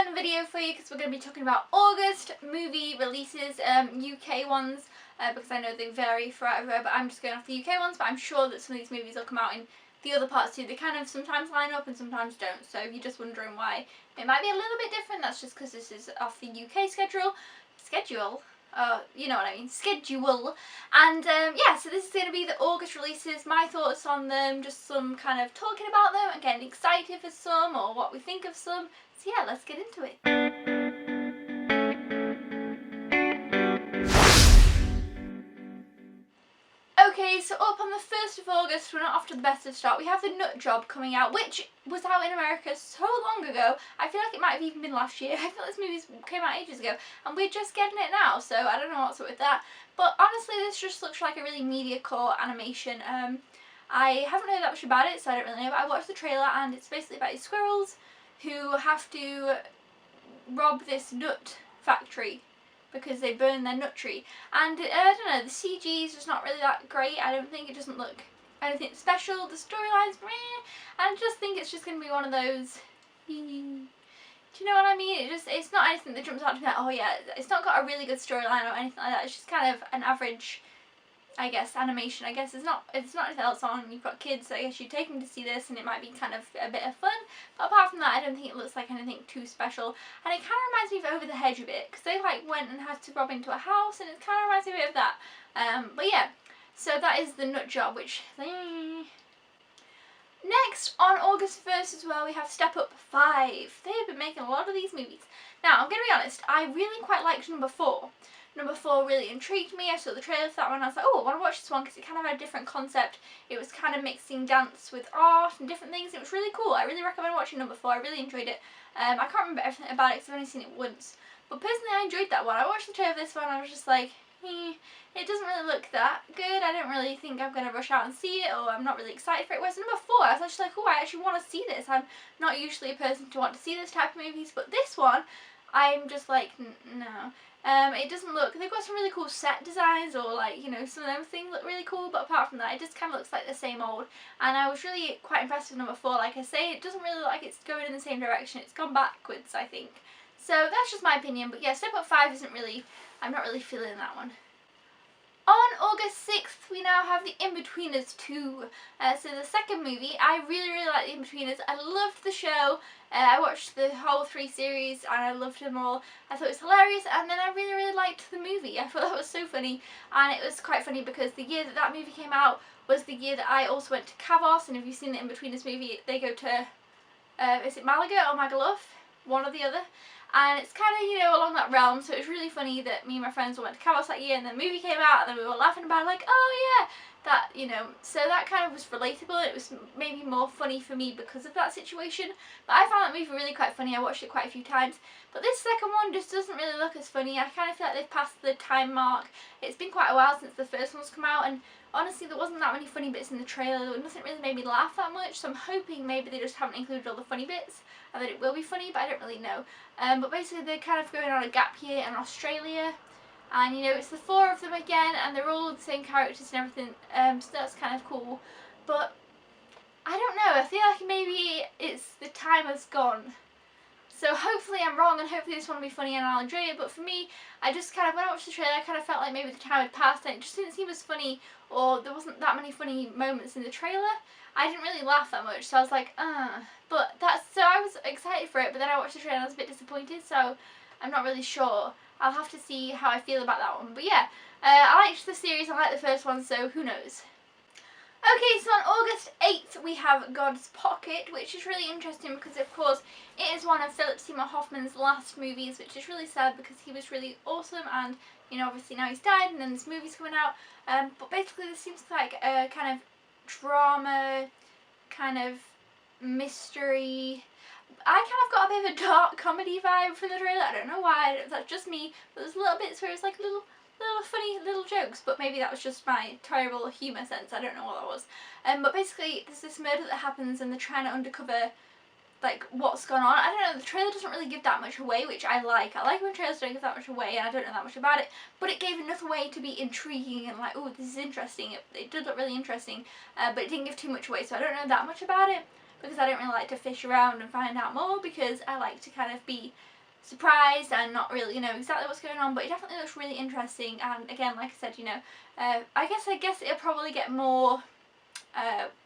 fun video for you because we're going to be talking about August movie releases, UK ones, because I know they vary throughout everywhere, but I'm just going off the UK ones, but I'm sure that some of these movies will come out in the other parts too. They kind of sometimes line up and sometimes don't, so if you're just wondering why it might be a little bit different, that's just because this is off the UK schedule. You know what I mean, schedule. And yeah, so this is going to be the August releases, my thoughts on them, just some kind of talking about them and getting excited for some or what we think of some. So yeah, let's get into it. Okay, so up on the 1st of August, we're not off to the best of start, we have The Nut Job coming out, which was out in America so long ago. I feel like it might have even been last year. I feel like this movie came out ages ago, and we're just getting it now, so I don't know what's up with that. But honestly, this just looks like a really mediocre animation. I haven't heard that much about it, so I don't really know, but I watched the trailer, and it's basically about these squirrels who have to rob this nut factory because they burn their nut tree, and I don't know, the CG is just not really that great. I don't think it doesn't look anything special, the storyline's meh, and I just think it's just going to be one of those, do you know what I mean? It's not anything that jumps out to me like, oh yeah, it's not got a really good storyline or anything like that. It's just kind of an average, I guess, animation. I guess it's not anything else on. You've got kids, so I guess you take them to see this and it might be kind of a bit of fun, but apart from that, I don't think it looks like anything too special. And it kind of reminds me of Over the Hedge a bit, because they like went and had to rob into a house, and it kind of reminds me a bit of that. But yeah, so that is The Nut Job, which next, on August 1st as well, we have Step Up 5. They have been making a lot of these movies. Now, I'm going to be honest, I really quite liked number 4. Number 4 really intrigued me. I saw the trailer for that one and I was like, oh, I want to watch this one because it kind of had a different concept. It was kind of mixing dance with art and different things. It was really cool. I really recommend watching number 4. I really enjoyed it. I can't remember everything about it because I've only seen it once. But personally, I enjoyed that one. I watched the trailer for this one and I was just like, it doesn't really look that good. I don't really think I'm going to rush out and see it, or I'm not really excited for it. Whereas number 4, I was actually like, oh, I actually want to see this. I'm not usually a person to want to see this type of movies, but this one, I'm just like, no. It doesn't look, they've got some really cool set designs, or like, you know, some of them things look really cool, but apart from that, it just kind of looks like the same old. And I was really quite impressed with number 4. Like I say, it doesn't really look like it's going in the same direction. It's gone backwards, I think. So that's just my opinion. But yeah, Step Up 5 isn't really, I'm not really feeling that one. On August 6th, we now have the Inbetweeners 2. So the second movie. I really, really like the Inbetweeners. I loved the show. I watched the whole 3 series and I loved them all. I thought it was hilarious, and then I really, really liked the movie. I thought that was so funny, and it was quite funny because the year that that movie came out was the year that I also went to Kavos, and if you've seen the Inbetweeners movie, they go to, is it Malaga or Magaluf? One or the other. And it's kind of, you know, along that realm, so it was really funny that me and my friends all went to Kavos that year, and the movie came out, and then we were laughing about it, like, oh yeah, that, you know, so that kind of was relatable. It was maybe more funny for me because of that situation, but I found that movie really quite funny. I watched it quite a few times, but this second one just doesn't really look as funny. I kind of feel like they've passed the time mark. It's been quite a while since the first one's come out, and honestly, there wasn't that many funny bits in the trailer. Nothing really made me laugh that much, so I'm hoping maybe they just haven't included all the funny bits and that it will be funny, but I don't really know. But basically, they're kind of going on a gap year in Australia, and you know, it's the 4 of them again, and they're all the same characters and everything, so that's kind of cool. But I don't know, I feel like maybe it's the time has gone. So hopefully I'm wrong, and hopefully this one will be funny and I'll enjoy it. But for me, I just kind of, when I watched the trailer, I kind of felt like maybe the time had passed and it just didn't seem as funny, or there wasn't that many funny moments in the trailer. I didn't really laugh that much, so I was like, But so I was excited for it, but then I watched the trailer and I was a bit disappointed, so I'm not really sure. I'll have to see how I feel about that one. But yeah, I liked the series, I liked the first one, so who knows. Okay, so on August 8th we have God's Pocket, which is really interesting because, of course, it is one of Philip Seymour Hoffman's last movies, which is really sad because he was really awesome, and, you know, obviously now he's died and then this movie's coming out. But basically this seems like a kind of drama, kind of mystery. I kind of got a bit of a dark comedy vibe from the trailer. I don't know why, that's just me, but there's little bits where it's like little funny little jokes, but maybe that was just my terrible humour sense. I don't know what that was. But basically there's this murder that happens and they're trying to undercover like what's gone on. I don't know, the trailer doesn't really give that much away, which I like. I like when trailers don't give that much away, and I don't know that much about it, but it gave enough away to be intriguing and like, oh, this is interesting. It did look really interesting, but it didn't give too much away, so I don't know that much about it because I don't really like to fish around and find out more, because I like to kind of be surprised and not really know exactly what's going on, but it definitely looks really interesting. And again, like I said, you know, I guess it'll probably get more,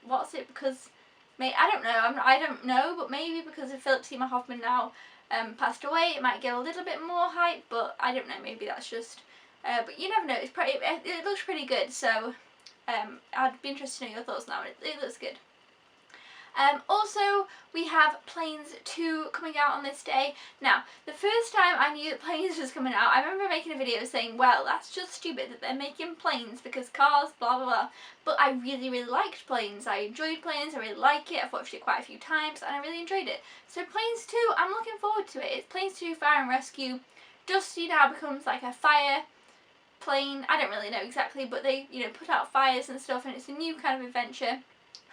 what's it, because, I don't know, I don't know, but maybe because of Philip Seymour Hoffman now passed away, it might get a little bit more hype, but I don't know, maybe that's just, but you never know, it looks pretty good, so I'd be interested to know your thoughts now. It looks good. Also, we have Planes 2 coming out on this day. Now, the first time I knew that Planes was coming out, I remember making a video saying, well, that's just stupid that they're making Planes because cars, blah blah blah. But I really, really liked Planes. I enjoyed Planes, I really like it, I've watched it quite a few times and I really enjoyed it. So Planes 2, I'm looking forward to it. It's Planes 2 Fire and Rescue. Dusty now becomes like a fire plane. I don't really know exactly, but they, you know, put out fires and stuff, and it's a new kind of adventure.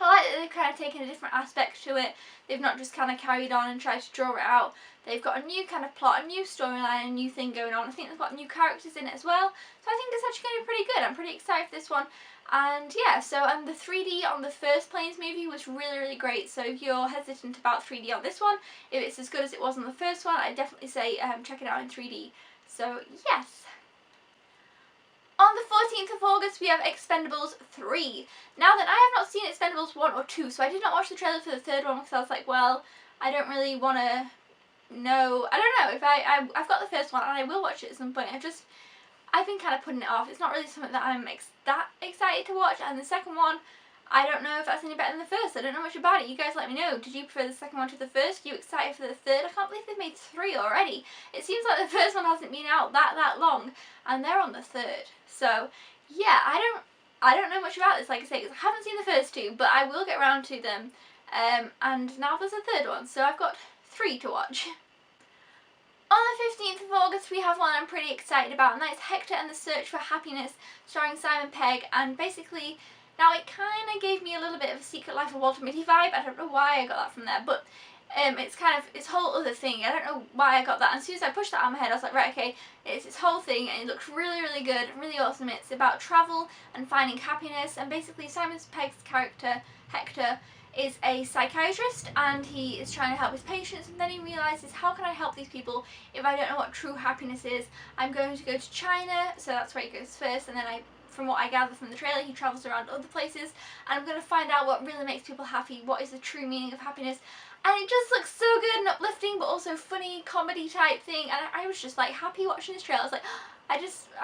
I like that they've kind of taken a different aspect to it. They've not just kind of carried on and tried to draw it out. They've got a new kind of plot, a new storyline, a new thing going on. I think they've got new characters in it as well. So I think it's actually going to be pretty good. I'm pretty excited for this one. And yeah, so the 3D on the first Planes movie was really, really great. So if you're hesitant about 3D on this one, if it's as good as it was on the first one, I'd definitely say check it out in 3D. So yes. On the 14th of August, we have Expendables 3. Now then, I have not seen Expendables 1 or 2, so I did not watch the trailer for the third one because I was like, well, I don't really want to know. I don't know, if I've got the first one and I will watch it at some point. I've been kind of putting it off. It's not really something that I'm that excited to watch. And the second one, I don't know if that's any better than the first. I don't know much about it. You guys let me know. Did you prefer the second one to the first? Are you excited for the third? I can't believe they've made 3 already. It seems like the first one hasn't been out that long, and they're on the third. So yeah, I don't know much about this, like I say, because I haven't seen the first 2, but I will get around to them. And now there's a third one, so I've got 3 to watch. On the 15th of August, we have one I'm pretty excited about, and that's Hector and the Search for Happiness, starring Simon Pegg. And basically, now it kind of gave me a little bit of a Secret Life of Walter Mitty vibe. I don't know why I got that from there, but it's kind of this whole other thing. I don't know why I got that. And as soon as I pushed that out of my head, I was like, right, okay, it's this whole thing, and it looks really, really good, really awesome. It's about travel and finding happiness, and basically Simon Pegg's character, Hector, is a psychiatrist, and he is trying to help his patients, and then he realises, how can I help these people if I don't know what true happiness is? I'm going to go to China, so that's where he goes first, and then from what I gather from the trailer, he travels around other places, and I'm going to find out what really makes people happy, what is the true meaning of happiness. And it just looks so good and uplifting, but also funny, comedy type thing, and I was just like happy watching this trailer. I was like, I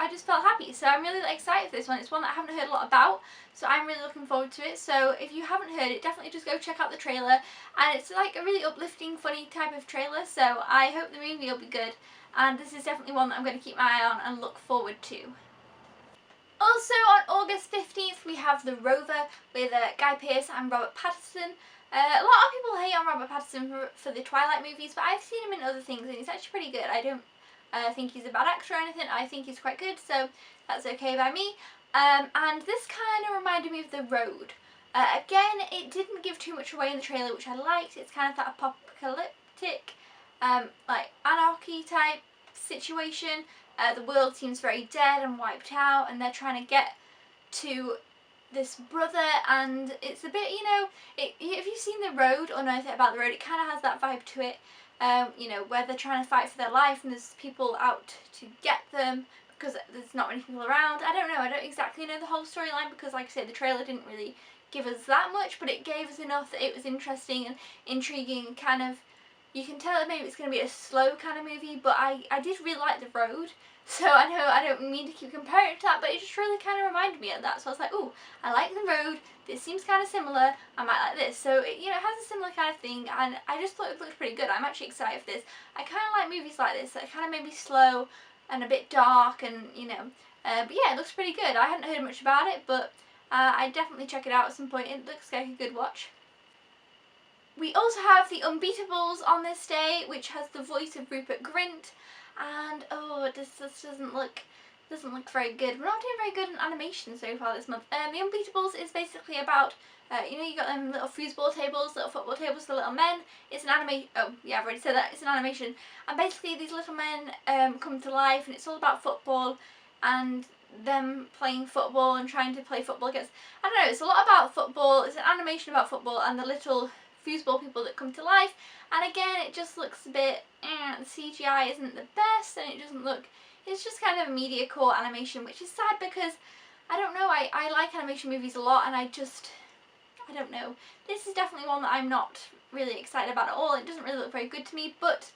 just felt happy. So I'm really excited for this one. It's one that I haven't heard a lot about, so I'm really looking forward to it. So if you haven't heard it, definitely just go check out the trailer. And it's like a really uplifting, funny type of trailer, so I hope the movie will be good. And this is definitely one that I'm going to keep my eye on and look forward to. Also on August 15th, we have the Rover with Guy Pearce and Robert Pattinson. A lot of people hate on Robert Pattinson for the Twilight movies, but I've seen him in other things and he's actually pretty good. I don't think he's a bad actor or anything. I think he's quite good, so that's okay by me. And this kind of reminded me of The Road. Again, it didn't give too much away in the trailer, which I liked. It's kind of that apocalyptic, like anarchy type situation. The world seems very dead and wiped out, and they're trying to get to this brother, and it's a bit, you know, if you've seen The Road or know anything about The Road, it kind of has that vibe to it, you know, where they're trying to fight for their life and there's people out to get them because there's not many people around. I don't know, I don't exactly know the whole storyline because, like I said, the trailer didn't really give us that much, but it gave us enough that it was interesting and intriguing, and kind of, you can tell that maybe it's going to be a slow kind of movie, but I did really like The Road. So I know I don't mean to keep comparing it to that, but it just really kind of reminded me of that. So I was like, oh, I like The Road, this seems kind of similar, I might like this. So it, you know, it has a similar kind of thing, and I just thought it looked pretty good. I'm actually excited for this. I kind of like movies like this that kind of maybe slow and a bit dark, and you know, but yeah, it looks pretty good. I hadn't heard much about it, but I'd definitely check it out at some point. It looks like a good watch. We also have the Unbeatables on this day, which has the voice of Rupert Grint. And oh, this doesn't look very good. We're not doing very good in animation so far this month. The Unbeatables is basically about, you know, you got them little foosball tables, little football tables for little men. It's an anime. Oh yeah, I've already said that. It's an animation, and basically these little men come to life, and it's all about football and them playing football and trying to play football against. I don't know. It's a lot about football. It's an animation about football, and the little foosball people that come to life, and again it just looks a bit, the CGI isn't the best, and it doesn't look, it's just kind of a media core animation, which is sad because, I don't know, I like animation movies a lot, and I don't know, this is definitely one that I'm not really excited about at all. It doesn't really look very good to me, but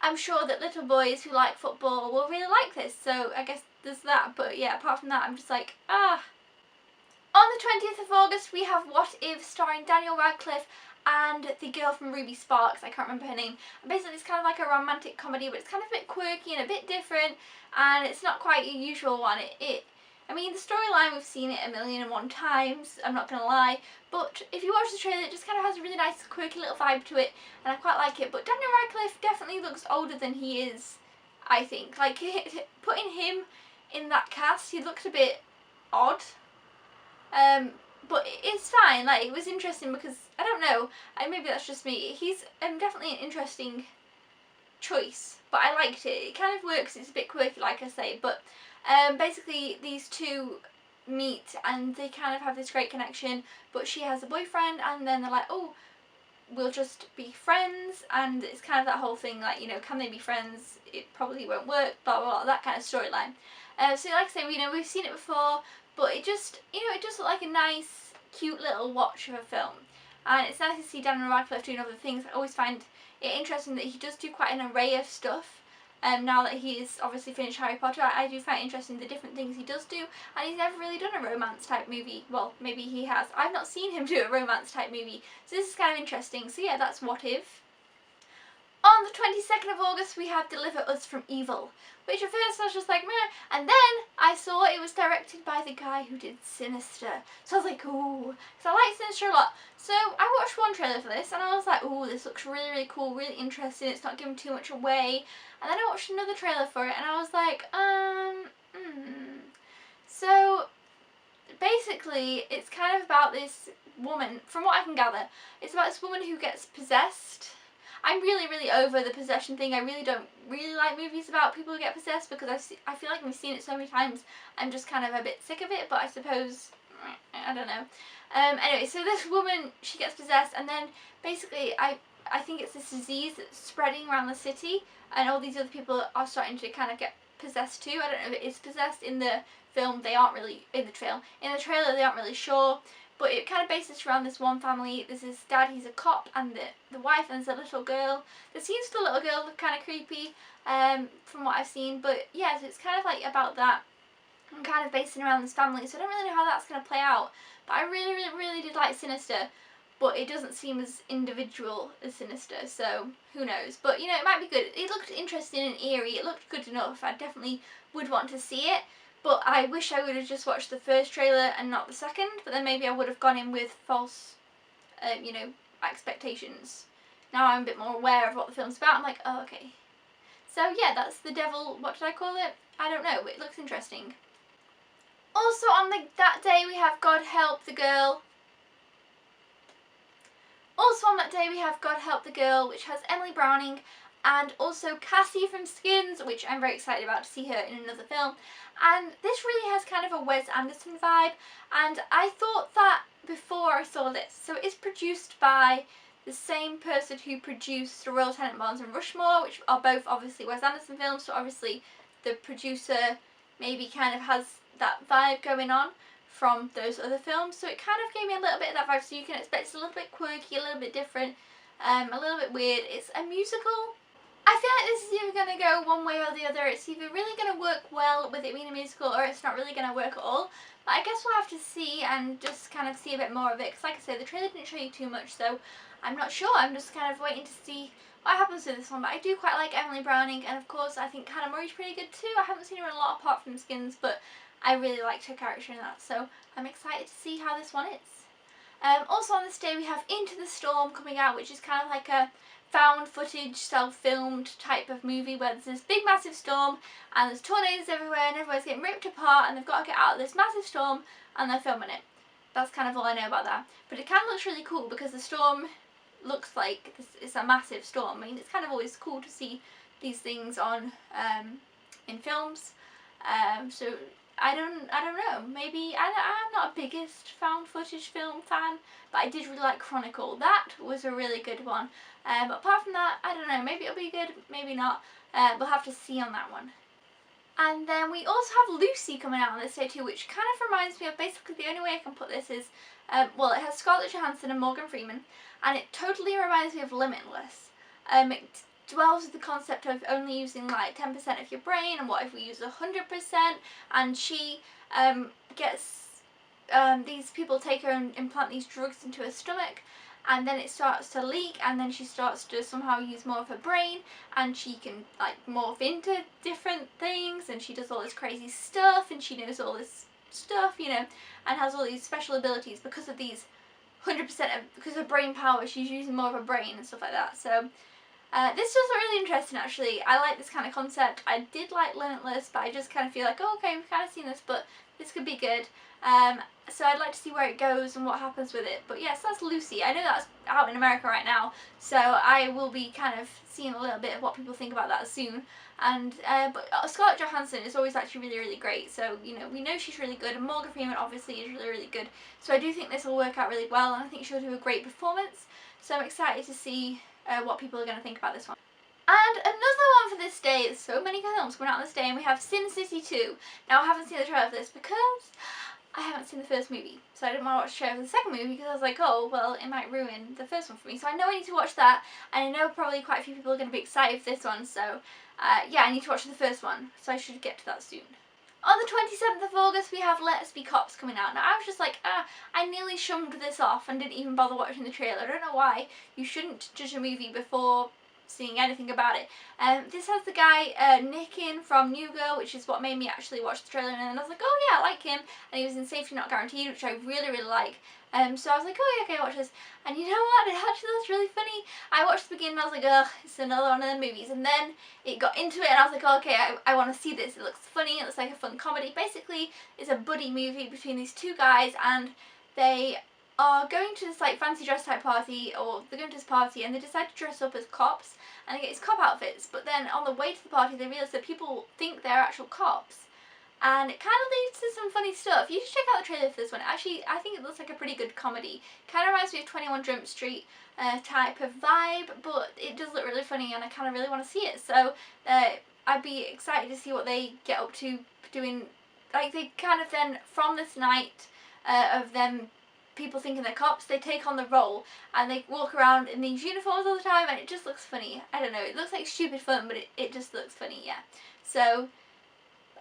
I'm sure that little boys who like football will really like this, so I guess there's that. But yeah, apart from that, I'm just like, ah. On the 20th of August, we have What If, starring Daniel Radcliffe and the girl from Ruby Sparks, I can't remember her name. And basically it's kind of like a romantic comedy, but it's kind of a bit quirky and a bit different, and it's not quite a usual one. I mean, the storyline, we've seen it 1,000,001 times, I'm not going to lie, but if you watch the trailer, it just kind of has a really nice, quirky little vibe to it, and I quite like it. But Daniel Radcliffe definitely looks older than he is, I think. Like, putting him in that cast, he looked a bit odd, but it's fine. Like, it was interesting because, I don't know, maybe that's just me, he's definitely an interesting choice, but I liked it. It kind of works, it's a bit quirky, like I say, but basically these two meet and they kind of have this great connection, but she has a boyfriend, and then they're like, oh, we'll just be friends, and it's kind of that whole thing, like, you know, can they be friends? It probably won't work, blah blah blah, that kind of storyline. So like I say, you know, we've seen it before, but it just, you know, it just looked like a nice, cute little watch of a film, and it's nice to see Daniel Radcliffe doing other things. I always find it interesting that he does do quite an array of stuff. Now that he's obviously finished Harry Potter, I do find it interesting the different things he does do, and he's never really done a romance type movie. Well, maybe he has. I've not seen him do a romance type movie, so this is kind of interesting. So yeah, that's What If. On the 22nd of August, we have Deliver Us from Evil, which at first I was just like, meh, and then I saw it was directed by the guy who did Sinister, so I was like, ooh, because I like Sinister a lot. So I watched one trailer for this, and I was like, ooh, this looks really, really cool, really interesting, it's not giving too much away, and then I watched another trailer for it, and I was like, So, basically, it's kind of about this woman, from what I can gather, it's about this woman who gets possessed. I'm really, really over the possession thing. I really don't really like movies about people who get possessed, because I feel like we've seen it so many times, I'm just kind of a bit sick of it, but I suppose, I don't know. Anyway, so this woman, she gets possessed, and then basically I think it's this disease that's spreading around the city, and all these other people are starting to kind of get possessed too. I don't know if it is possessed. In the film, they aren't really, in the trailer they aren't really sure. But it kind of bases around this one family. There's his dad, he's a cop, and the wife, and there's a little girl. The scenes for the little girl look kind of creepy, from what I've seen. But yeah, so it's kind of like about that, and kind of basing around this family. So I don't really know how that's going to play out. But I really, really, really did like Sinister. But it doesn't seem as individual as Sinister, so who knows. But, you know, it might be good. It looked interesting and eerie. It looked good enough. I definitely would want to see it. But I wish I would have just watched the first trailer and not the second. But then maybe I would have gone in with false, you know, expectations. Now I'm a bit more aware of what the film's about. I'm like, oh, okay. So yeah, that's The Devil, what did I call it? I don't know. It looks interesting. Also on that day we have God Help the Girl. Also on that day we have God Help the Girl, which has Emily Browning and also Cassie from Skins, which I'm very excited about to see her in another film. And this really has kind of a Wes Anderson vibe, and I thought that before I saw this. So it's produced by the same person who produced The Royal Tenenbaums and Rushmore, which are both obviously Wes Anderson films, so obviously the producer maybe kind of has that vibe going on from those other films. So it kind of gave me a little bit of that vibe, so you can expect it's a little bit quirky, a little bit different, a little bit weird. It's a musical. I feel like this is either going to go one way or the other. It's either really going to work well with it being a musical, or it's not really going to work at all. But I guess we'll have to see and just kind of see a bit more of it, because like I said, the trailer didn't show you too much, so I'm not sure. I'm just kind of waiting to see what happens with this one. But I do quite like Emily Browning, and of course I think Hannah Murray's pretty good too. I haven't seen her in a lot apart from Skins, but I really liked her character in that, so I'm excited to see how this one is. Also on this day we have Into the Storm coming out, which is kind of like a found footage, self-filmed type of movie where there's this big massive storm and there's tornadoes everywhere and everyone's getting ripped apart and they've got to get out of this massive storm and they're filming it. That's kind of all I know about that. But it kind of looks really cool because the storm looks like it's a massive storm. I mean, it's kind of always cool to see these things on in films. So I don't know. Maybe I'm not a biggest found footage film fan, but I did really like Chronicle. That was a really good one. But apart from that, I don't know. Maybe it'll be good, maybe not. We'll have to see on that one. And then we also have Lucy coming out on this day too, which kind of reminds me of, basically the only way I can put this is, well, it has Scarlett Johansson and Morgan Freeman, and it totally reminds me of Limitless. It dwells with the concept of only using like 10% of your brain, and what if we use 100%, and she gets, these people take her and implant these drugs into her stomach, and then it starts to leak, and then she starts to somehow use more of her brain, and she can like morph into different things, and she does all this crazy stuff, and she knows all this stuff, you know, and has all these special abilities because of these 100% of, because of brain power. She's using more of her brain and stuff like that. So this does look really interesting actually. I like this kind of concept. I did like Limitless, but I just kind of feel like, oh, okay, we've kind of seen this, but this could be good. So I'd like to see where it goes and what happens with it. But yes, that's Lucy. I know that's out in America right now, so I will be kind of seeing a little bit of what people think about that soon. And but Scarlett Johansson is always actually really, really great. So, you know, we know she's really good, and Morgan Freeman obviously is really, really good. So I do think this will work out really well, and I think she'll do a great performance. So I'm excited to see what people are going to think about this one. And another one for this day, there's so many films coming out on this day, and we have Sin City 2. Now I haven't seen the trailer for this because I haven't seen the first movie, so I didn't want to watch the trailer for the second movie because I was like, oh, well, it might ruin the first one for me. So I know I need to watch that, and I know probably quite a few people are going to be excited for this one, so yeah, I need to watch the first one, so I should get to that soon. On the 27th of August, we have Let's Be Cops coming out. Now, I was just like, I nearly shunned this off and didn't even bother watching the trailer. I don't know why. You shouldn't judge a movie before seeing anything about it. This has the guy Nick in from New Girl, which is what made me actually watch the trailer, and then I was like, oh yeah, I like him, and he was in Safety Not Guaranteed, which I really, really like. So I was like, oh yeah, okay, watch this. And you know what, it actually looks really funny. I watched the beginning and I was like, ugh, it's another one of the movies, and then it got into it and I was like, oh, okay, I want to see this. It looks funny, it looks like a fun comedy. Basically, it's a buddy movie between these two guys, and they are going to this like fancy dress type party, or they're going to this party, and they decide to dress up as cops, and they get these cop outfits, but then on the way to the party they realise that people think they're actual cops, and it kind of leads to some funny stuff. You should check out the trailer for this one. Actually, I think it looks like a pretty good comedy. Kind of reminds me of 21 Jump Street type of vibe, but it does look really funny, and I kind of really want to see it, so I'd be excited to see what they get up to doing. Like, they kind of then, from this night of them people thinking they're cops, they take on the role and they walk around in these uniforms all the time, and it just looks funny. I don't know, it looks like stupid fun, but it just looks funny, yeah. So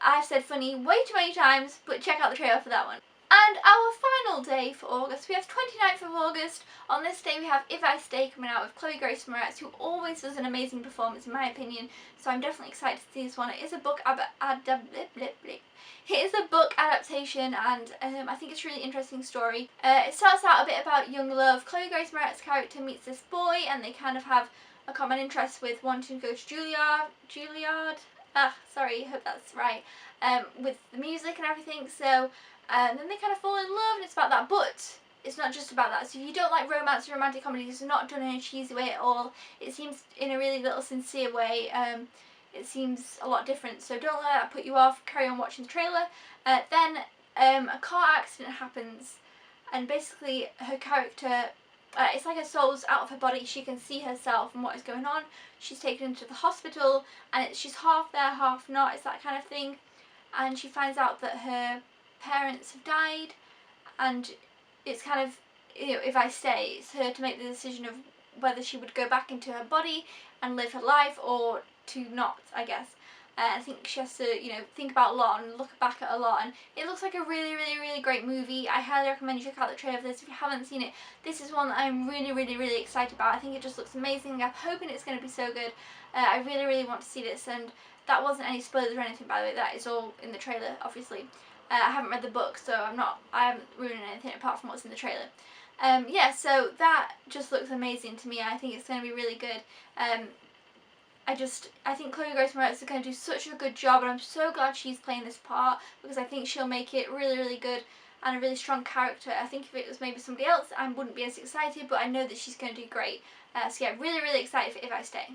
I've said funny way too many times, but check out the trailer for that one. And our final day for August, we have 29th of August. On this day we have If I Stay coming out with Chloe Grace Moretz, who always does an amazing performance in my opinion, so I'm definitely excited to see this one. It is a book adaptation, and I think it's a really interesting story. It starts out a bit about young love. Chloe Grace Moretz's character meets this boy, and they kind of have a common interest with wanting to go to Juilliard, sorry, I hope that's right, with the music and everything, so then they kind of fall in love, and it's about that, but it's not just about that. So if you don't like romance or romantic comedies, it's not done in a cheesy way at all. It seems in a really little sincere way. It seems a lot different, so don't let that put you off. Carry on watching the trailer. Then a car accident happens, and basically her character, it's like her soul's out of her body. She can see herself and what is going on. She's taken into the hospital, and she's half there, half not. It's that kind of thing. And she finds out that her parents have died, and it's kind of, you know, if I stay, it's her to make the decision of whether she would go back into her body and live her life, or to not, I guess. I think she has to, you know, think about a lot and look back at a lot, and it looks like a really, really, really great movie. I highly recommend you check out the trailer for this if you haven't seen it. This is one that I'm really, really, really excited about. I think it just looks amazing. I'm hoping it's going to be so good. I really, really want to see this, and that wasn't any spoilers or anything, by the way. That is all in the trailer, obviously. I haven't read the book, so I haven't ruined anything apart from what's in the trailer. Yeah, so that just looks amazing to me. I think it's going to be really good. I think Chloe Grace Moretz is going to do such a good job, and I'm so glad she's playing this part, because I think she'll make it really, really good and a really strong character. I think if it was maybe somebody else, I wouldn't be as excited, but I know that she's going to do great. So yeah, really, really excited for If I Stay.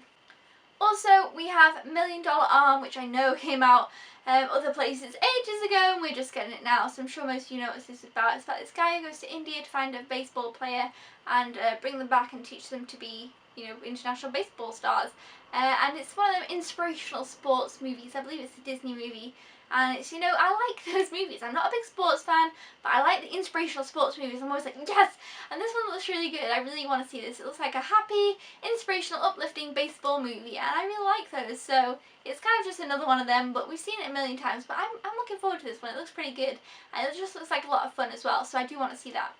Also, we have $1 Million Arm, which I know came out other places ages ago, and we're just getting it now, so I'm sure most of you know what this is about. It's about this guy who goes to India to find a baseball player and bring them back and teach them to be, you know, international baseball stars. And it's one of them inspirational sports movies. I believe it's a Disney movie. And it's, you know, I like those movies. I'm not a big sports fan, but I like the inspirational sports movies. I'm always like, yes! And this one looks really good. I really want to see this. It looks like a happy, inspirational, uplifting baseball movie, and I really like those. So it's kind of just another one of them, but we've seen it a million times. But I'm looking forward to this one. It looks pretty good, and it just looks like a lot of fun as well. So I do want to see that.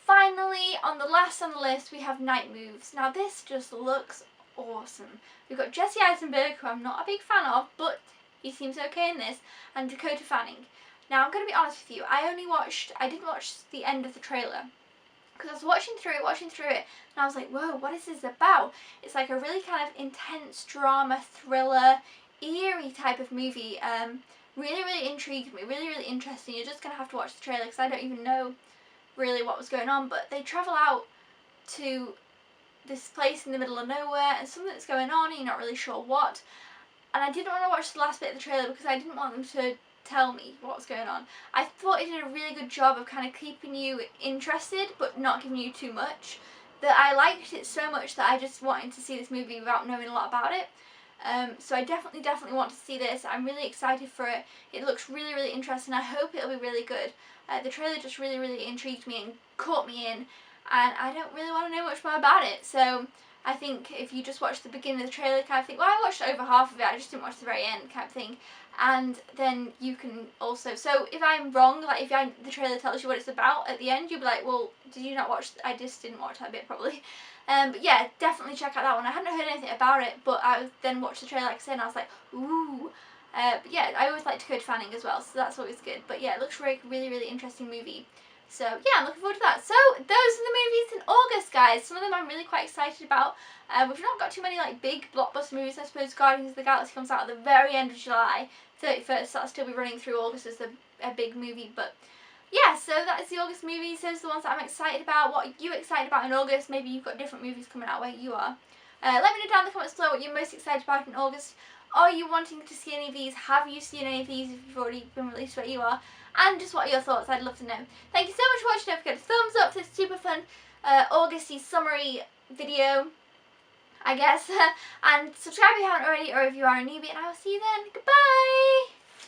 Finally, on the last on the list, we have Night Moves. Now this just looks awesome. We've got Jesse Eisenberg, who I'm not a big fan of, but he seems okay in this, and Dakota Fanning. Now I'm going to be honest with you, I didn't watch the end of the trailer, because I was watching through it, and I was like, whoa, what is this about? It's like a really kind of intense drama, thriller, eerie type of movie. Really, really intrigued me, really, really interesting. You're just going to have to watch the trailer, because I don't even know really what was going on, but they travel out to this place in the middle of nowhere, and something's going on, and you're not really sure what. And I didn't want to watch the last bit of the trailer because I didn't want them to tell me what was going on. I thought it did a really good job of kind of keeping you interested but not giving you too much. That I liked it so much that I just wanted to see this movie without knowing a lot about it. So I definitely want to see this. I'm really excited for it. It looks really, really interesting. I hope it'll be really good. The trailer just really, really intrigued me and caught me in, and I don't really want to know much more about it. So I think if you just watch the beginning of the trailer, kind of think, well, I watched over half of it, I just didn't watch the very end, kind of thing. And then you can also, so if I'm wrong, like if the trailer tells you what it's about at the end, you'll be like, well, did you not watch, I just didn't watch that bit probably. But yeah, definitely check out that one. I hadn't heard anything about it, but I then watched the trailer, like I said, and I was like, ooh. But yeah, I always like Dakota Fanning as well, so that's always good. But yeah, it looks like a really, really interesting movie. So yeah, I'm looking forward to that. So those are the movies in August, guys. Some of them I'm really quite excited about. We've not got too many like big blockbuster movies. I suppose Guardians of the Galaxy comes out at the very end of July 31st. So that'll still be running through August as a big movie. But yeah, so that is the August movies. Those are the ones that I'm excited about. What are you excited about in August? Maybe you've got different movies coming out where you are. Let me know down in the comments below what you're most excited about in August. Are you wanting to see any of these? Have you seen any of these if you've already been released where you are? And just what are your thoughts? I'd love to know. Thank you so much for watching. Don't forget to thumbs up to this super fun Augusty summary video, I guess. And subscribe if you haven't already, or if you are a newbie, and I will see you then. Goodbye!